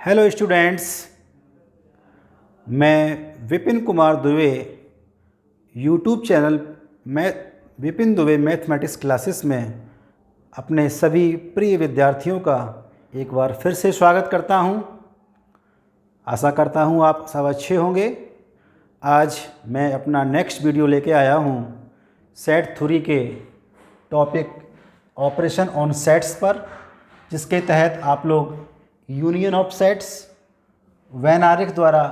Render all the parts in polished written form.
Hello students, मैं Vipin Kumar Dubey YouTube channel Vipin Dubey mathematics classes में अपने सभी प्रिय विद्यार्थियों का एक बार फिर से स्वागत करता हूं। आशा करता हूं आप सब अच्छे होंगे। आज मैं अपना नेक्स्ट वीडियो लेके आया हूं सेट थ्योरी के टॉपिक ऑपरेशन ऑन सेट्स पर, जिसके तहत आप लोग यूनियन ऑफ सेट्स, वेन आरेख द्वारा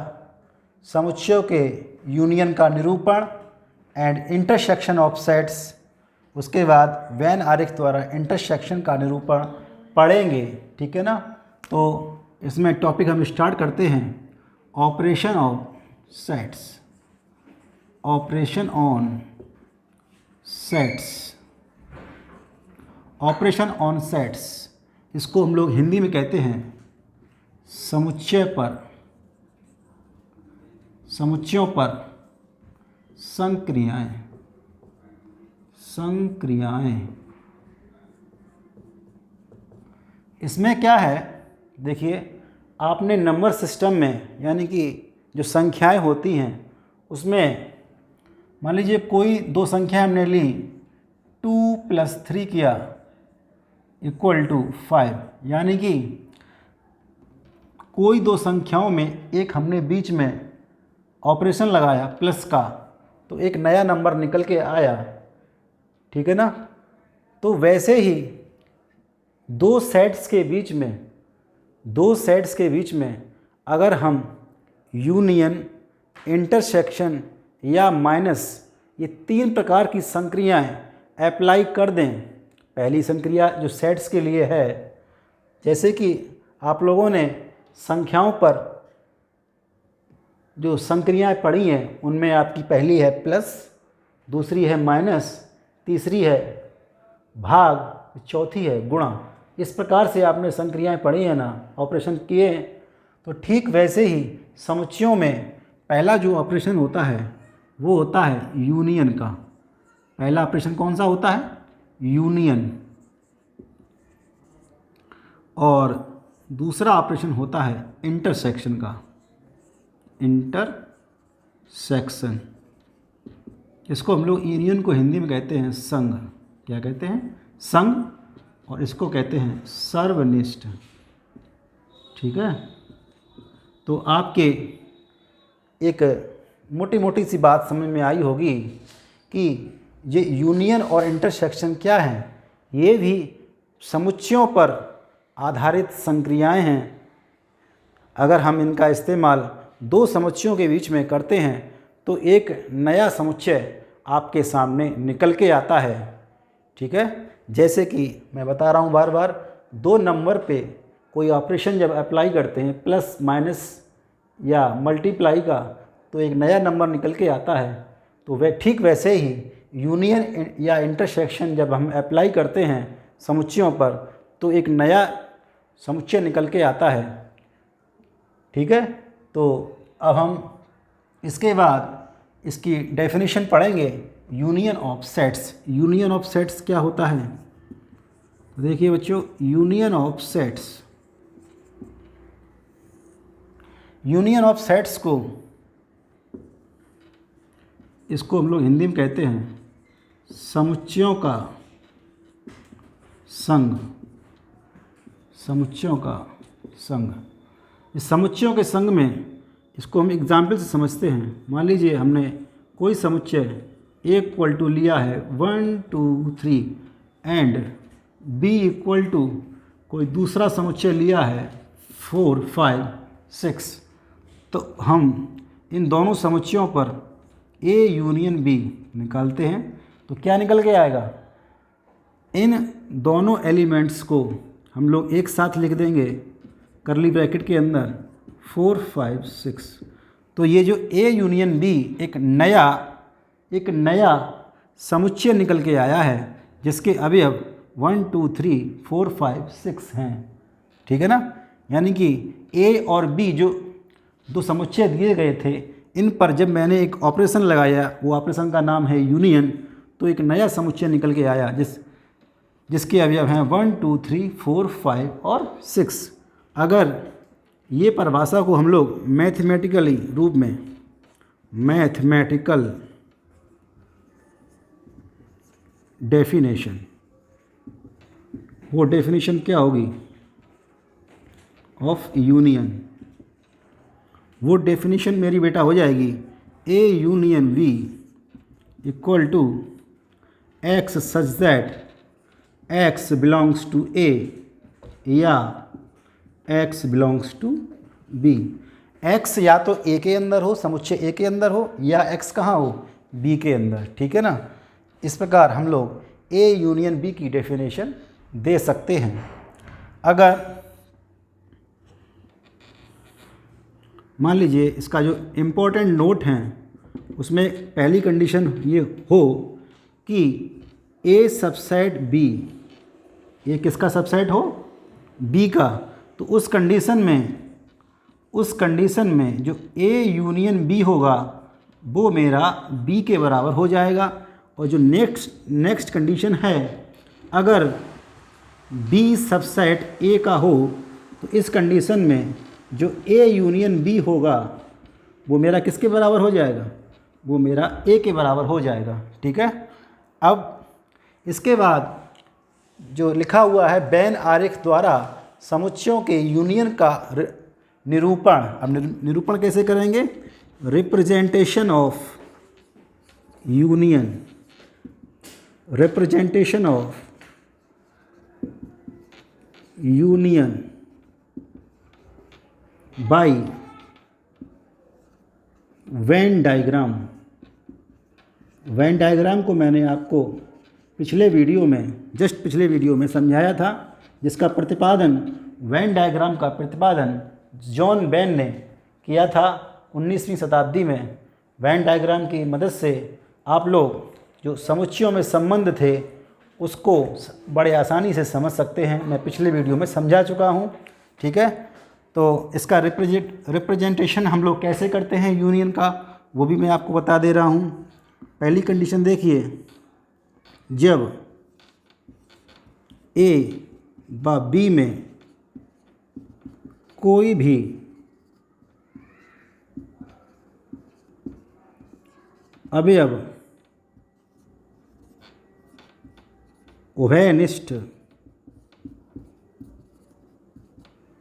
समुच्चयों के यूनियन का निरूपण एंड इंटरसेक्शन ऑफ सेट्स, उसके बाद वेन आरेख द्वारा इंटरसेक्शन का निरूपण पढ़ेंगे। ठीक है ना। तो इसमें टॉपिक हम स्टार्ट करते हैं operation of sets. Operation on sets, operation on sets, इसको हम लोग हिंदी में कहते हैं समुच्चयों पर संक्रियाएं। इसमें क्या है, देखिए, आपने नंबर सिस्टम में यानी कि जो संख्याएं होती हैं उसमें मान लीजिए कोई दो संख्या हमने ली, 2 + 3 किया इक्वल टू 5, यानी कि कोई दो संख्याओं में एक हमने बीच में ऑपरेशन लगाया प्लस का, तो एक नया नंबर निकल के आया। ठीक है ना। तो वैसे ही दो सेट्स के बीच में अगर हम यूनियन, इंटरसेक्शन या माइनस, ये 3 प्रकार की संक्रियाएं अप्लाई कर दें। पहली संक्रिया जो सेट्स के लिए है, जैसे कि आप लोगों ने संख्याओं पर जो संक्रियाएं पढ़ी हैं उनमें आपकी पहली है प्लस, दूसरी है माइनस, तीसरी है भाग, चौथी है गुणा। इस प्रकार से आपने संक्रियाएं पढ़ी हैं ना, ऑपरेशन किए हैं। तो ठीक वैसे ही समुच्चयों में पहला जो ऑपरेशन होता है वो होता है यूनियन का। पहला ऑपरेशन कौन सा होता है? यूनियन। और दूसरा ऑपरेशन होता है इंटरसेक्शन का। इंटरसेक्शन, इसको हम लोग यूनियन को हिंदी में कहते हैं संघ। क्या कहते हैं? संघ। और इसको कहते हैं सर्वनिष्ठ। ठीक है। तो आपके एक मोटी मोटी सी बात समझ में आई होगी कि ये यूनियन और इंटरसेक्शन क्या है। ये भी समुच्चयों पर आधारित संक्रियाएं हैं। अगर हम इनका इस्तेमाल दो समुच्चयों के बीच में करते हैं तो एक नया समुच्चय आपके सामने निकल के आता है। ठीक है। जैसे कि मैं बता रहा हूँ बार बार, दो नंबर पे कोई ऑपरेशन जब अप्लाई करते हैं प्लस माइनस या मल्टीप्लाई का, तो एक नया नंबर निकल के आता है। तो वह ठीक वैसे ही यूनियन या इंटरसेक्शन जब हम अप्लाई करते हैं समुच्चयों पर, तो एक नया समुच्चय निकल के आता है। ठीक है। तो अब हम इसके बाद इसकी डेफिनेशन पढ़ेंगे union of sets. Union of sets क्या होता है? तो देखिए बच्चों, यूनियन ऑफ सेट्स को, इसको हम लोग हिंदी में कहते हैं समुच्चयों का संघ। समुच्चयों का संघ। इस समुच्चयों के संघ में, इसको हम एग्जाम्पल से समझते हैं। मान लीजिए हमने कोई समुच्चय इक्वल टू लिया है 1 2 3 एंड b इक्वल टू कोई दूसरा समुच्चय लिया है 4 5 6। तो हम इन दोनों समुच्चयों पर a यूनियन b निकालते हैं। तो क्या निकल के आएगा? इन दोनों एलिमेंट्स को हम लोग एक साथ लिख देंगे करली ब्रैकेट के अंदर 4 5 6। तो ये जो a यूनियन b एक नया समुच्चय निकल के आया है, जिसके अवयव 1 2 3 4 5 6 हैं। ठीक है ना। यानी कि a और b जो दो समुच्चय दिए गए थे, इन पर जब मैंने एक ऑपरेशन लगाया, वो ऑपरेशन का नाम है यूनियन, तो एक नया समुच्चय निकल के आया जिसके अवयव हैं 1 2 3 4 5 और 6। अगर ये परिभाषा को हम लोग मैथमेटिकली रूप में, मैथमेटिकल डेफिनेशन, वो डेफिनेशन क्या होगी ऑफ यूनियन, वो डेफिनेशन मेरी बेटा हो जाएगी A union B equal to X such that X belongs to A या X belongs to B. X या तो ए के अंदर हो, समुच्चय ए के अंदर हो, या एक्स कहाँ हो, बी के अंदर। ठीक है ना। इस प्रकार हम लोग ए यूनियन बी की डेफिनेशन दे सकते हैं। अगर मान लीजिए इसका जो इम्पोर्टेंट नोट है उसमें पहली कंडीशन ये हो कि ए सबसेट बी, ये किसका सबसेट हो, बी का, तो उस कंडीशन में जो ए यूनियन बी होगा वो मेरा बी के बराबर हो जाएगा। और जो नेक्स्ट कंडीशन है, अगर बी सबसेट ए का हो तो इस कंडीशन में जो ए यूनियन बी होगा वो मेरा किसके बराबर हो जाएगा, वो मेरा ए के बराबर हो जाएगा। ठीक है। अब इसके बाद जो लिखा हुआ है वेन आरेख द्वारा समुच्चयों के यूनियन का निरूपण, अब निरूपण कैसे करेंगे, representation of union, representation of union by Venn diagram. Venn diagram को मैंने आपको पिछले वीडियो में समझाया था, जिसका प्रतिपादन, वेन डायग्राम का प्रतिपादन जॉन वेन ने किया था 19वीं शताब्दी में। वेन डायग्राम की मदद से आप लोग जो समुच्चयों में संबंध थे उसको बड़े आसानी से समझ सकते हैं। मैं पिछले वीडियो में समझा चुका हूँ। ठीक है। तो इसका रिप्रेजेंटेशन हम लोग कैसे करते हैं यूनियन का, वो भी मैं आपको बता दे रहा हूँ। पहली कंडीशन देखिए, जब ए व बी में कोई भी अवयव उभयनिष्ठ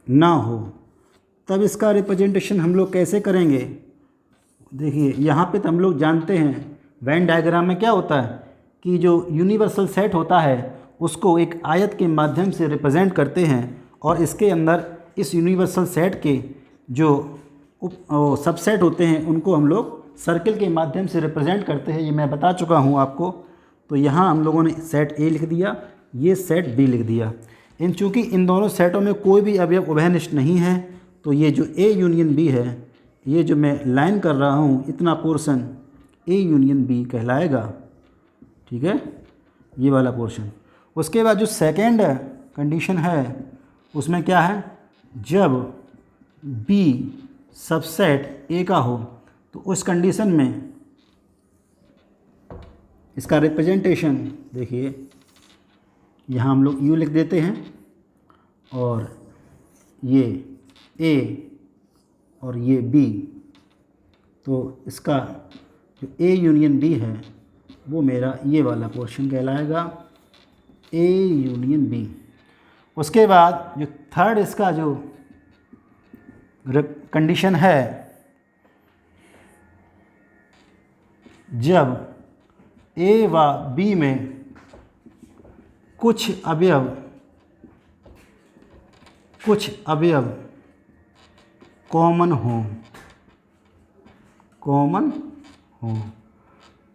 ना हो, तब इसका रिप्रेजेंटेशन हम लोग कैसे करेंगे। देखिए यहाँ पे तो हम लोग जानते हैं वेन डायग्राम में क्या होता है कि जो यूनिवर्सल सेट होता है उसको एक आयत के माध्यम से रिप्रेजेंट करते हैं, और इसके अंदर इस यूनिवर्सल सेट के जो सबसेट होते हैं उनको हम लोग सर्किल के माध्यम से रिप्रेजेंट करते हैं। ये मैं बता चुका हूँ आपको। तो यहाँ हम लोगों ने सेट ए लिख दिया, ये सेट बी लिख दिया। चूँकि इन दोनों सेटों में कोई भी अवयव उभयनिष्ठ नहीं है, तो ये जो ए यूनियन बी है, ये जो मैं लाइन कर रहा हूँ, इतना पोर्शन ए यूनियन बी कहलाएगा। ठीक है, ये वाला पोर्शन। उसके बाद जो सेकेंड कंडीशन है उसमें क्या है, जब बी सबसेट ए का हो तो उस कंडीशन में इसका रिप्रेजेंटेशन देखिए, यहाँ हम लोग यू लिख देते हैं, और ये ए और ये बी, तो इसका जो ए यूनियन बी है वो मेरा ये वाला पोर्शन कहलाएगा, ए यूनियन बी। उसके बाद जो थर्ड इसका जो कंडीशन है, जब ए व बी में कुछ अवयव कॉमन हो,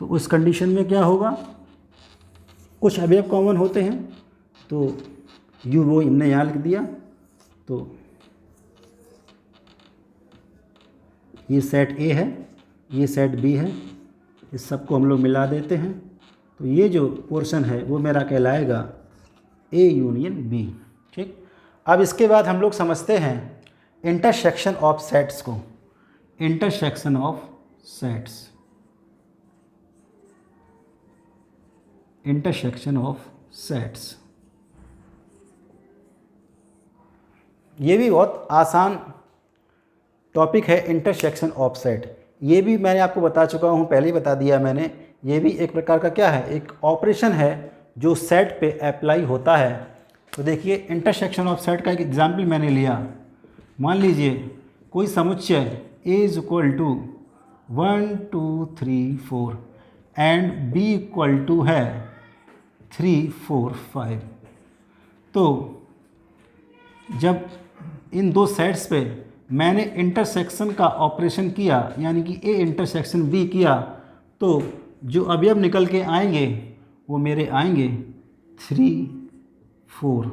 तो उस कंडीशन में क्या होगा, कुछ अवयव कॉमन होते हैं, तो यू वो हमने यहाँ लिख दिया। तो ये सेट ए है, ये सेट बी है, इस सबको हम लोग मिला देते हैं, तो ये जो पोर्शन है वो मेरा कहलाएगा ए यूनियन बी। ठीक। अब इसके बाद हम लोग समझते हैं इंटरसेक्शन ऑफ सेट्स को। Intersection of sets, intersection of sets, ये भी बहुत आसान टॉपिक है इंटरसेक्शन ऑफ सेट। ये भी मैंने आपको बता चुका हूँ, पहले ही बता दिया मैंने। ये भी एक प्रकार का क्या है, एक ऑपरेशन है जो सेट पे अप्लाई होता है। तो देखिए इंटरसेक्शन ऑफ सेट का एक एग्जाम्पल मैंने लिया। मान लीजिए कोई समुच्चय A is equal to 1 2 3 4 and B equal to है 3 4 5। तो जब इन दो सेट्स पे मैंने इंटरसेक्शन का ऑपरेशन किया, यानी कि A इंटरसेक्शन B किया, तो जो अवयव निकल के आएंगे वो मेरे आएंगे 3 4,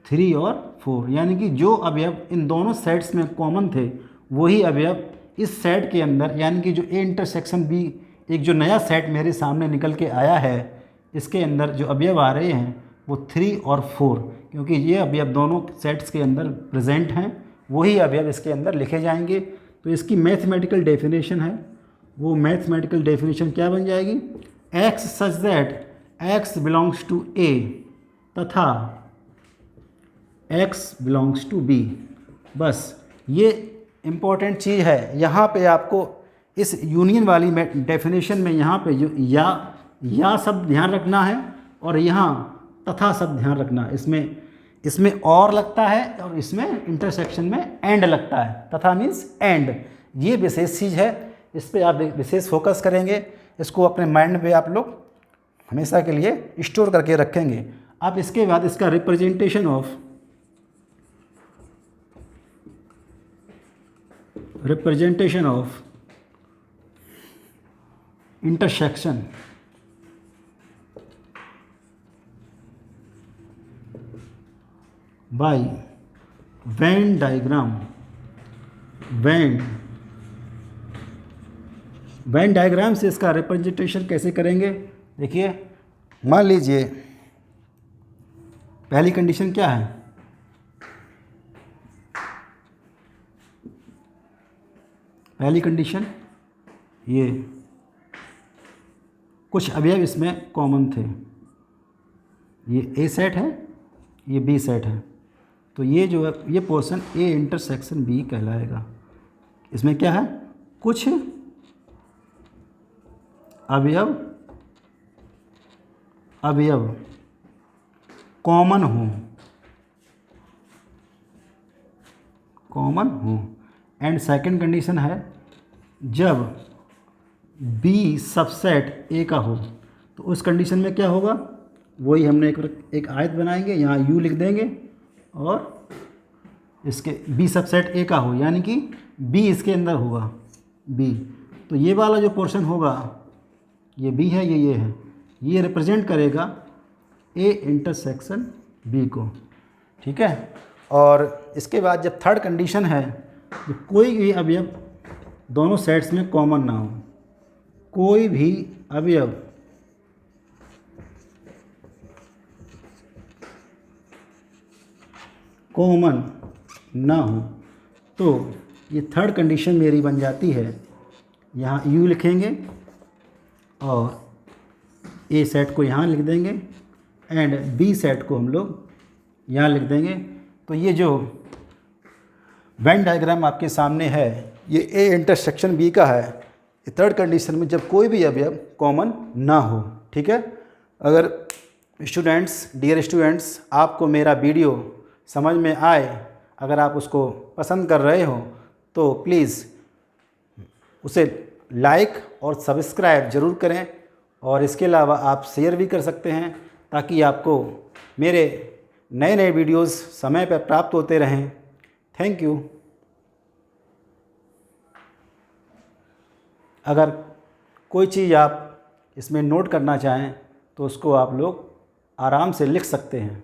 3 और 4, यानी कि जो अवयव इन दोनों सेट्स में कॉमन थे वही अवयव इस सेट के अंदर, यानी कि जो A इंटरसेक्शन B, एक जो नया सेट मेरे सामने निकल के आया है, इसके अंदर जो अवयव आ रहे हैं वो 3 और 4, क्योंकि ये अवयव दोनों सेट्स के अंदर प्रेजेंट हैं, वही अवयव इसके अंदर लिखे जाएंगे। तो इसकी मैथमेटिकल डेफिनेशन है, वो मैथमेटिकल डेफिनेशन क्या बन जाएगी, x such that x belongs to A तथा x बिलोंग्स टू B। बस ये इम्पॉर्टेंट चीज़ है। यहाँ पे आपको इस यूनियन वाली डेफिनेशन में यहाँ पे जो या शब्द ध्यान रखना है और यहाँ तथा शब्द ध्यान रखना है। इसमें और लगता है और इसमें इंटरसेक्शन में एंड लगता है। तथा मीन्स एंड, ये विशेष चीज़ है, इस पर आप विशेष फोकस करेंगे, इसको अपने माइंड पे आप लोग हमेशा के लिए स्टोर करके रखेंगे। अब इसके बाद इसका representation of intersection by Venn diagram. Venn diagram से इसका रिप्रेजेंटेशन कैसे करेंगे, देखिए मान लीजिए पहली कंडीशन क्या है, पहली कंडीशन ये कुछ अवयव इसमें कॉमन थे, ये A सेट है, ये B सेट है, तो ये जो है ये पोर्शन A इंटरसेक्शन B कहलाएगा। इसमें क्या है, कुछ अवयव कॉमन हो एंड सेकंड कंडीशन है जब B सबसेट A का हो। तो उस कंडीशन में क्या होगा, वही हमने एक आयत बनाएंगे, यहाँ U लिख देंगे और इसके B सबसेट A का हो, यानी कि B इसके अंदर होगा B। तो ये वाला जो पोर्शन होगा ये B है, ये है, ये रिप्रेजेंट करेगा A इंटरसेक्शन B को, ठीक है। और इसके बाद जब थर्ड कंडीशन है, तो कोई भी अवयव दोनों सेट्स में कॉमन ना हो, कोई भी अवयव कॉमन ना हो, तो ये थर्ड कंडीशन मेरी बन जाती है। यहाँ U लिखेंगे और A सेट को यहाँ लिख देंगे एंड B सेट को हम लोग यहाँ लिख देंगे। तो ये जो वेन डायग्राम आपके सामने है ये A इंटरसेक्शन B का है, ये थर्ड कंडीशन में जब कोई भी अवयव कॉमन ना हो, ठीक है। अगर डियर स्टूडेंट्स, आपको मेरा वीडियो समझ में आए, अगर आप उसको पसंद कर रहे हो तो प्लीज़ उसे लाइक और सब्सक्राइब ज़रूर करें, और इसके अलावा आप शेयर भी कर सकते हैं ताकि आपको मेरे नए नए वीडियोस समय पर प्राप्त होते रहें। Thank you. अगर कोई चीज़ आप इसमें नोट करना चाहें तो उसको आप लोग आराम से लिख सकते हैं।